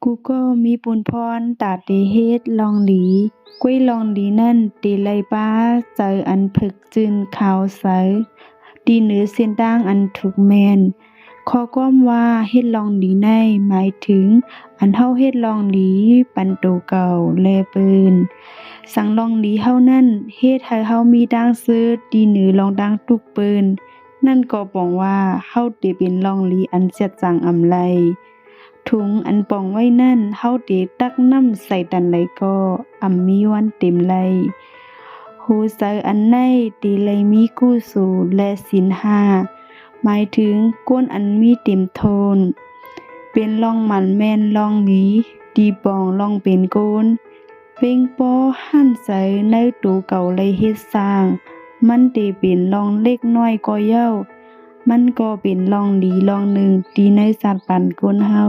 กูก็มีปุญพรตาเตเฮ็ดลองหลีกุ้ยลองหลีนั่นเตไลป้าเจออันผึกจืนขาวใสดีเหนือเส้นด่างอันถูกแมนข้อความว่าเฮ็ดลองหลีในหมายถึงอันเฮาเฮ็ดลองหลีปันโตเก่าแลปืนสังลองหลีเฮานั่นเฮ็ดให้เฮามีด่างซื้อดีเหนือลองด่างทุกปืนนั่นก็บอกว่าเฮาเตเป็นลองหลีอันเสียดจังอำไลถุงอันปองไว้นั่นเฮาเตตักน้ำใส่ตันไหลก็มีวันเต็มไหลหูใส่อันในตีไหลมีกู้สู่และศีลห้าหมายถึงก้นอันมีเต็มโทนเป็นลองหมันแม่นลองหลีดีปองลองเป็นโกนเป้งป้อหั่นใส่ในตูเก่าไหลเฮ็ดสร้างมันเตเป็นลองเล็กน้อยก็เย้ามันก็เป็นลองหลีลองหนึ่งตีในสัตว์ปันก้นเฮา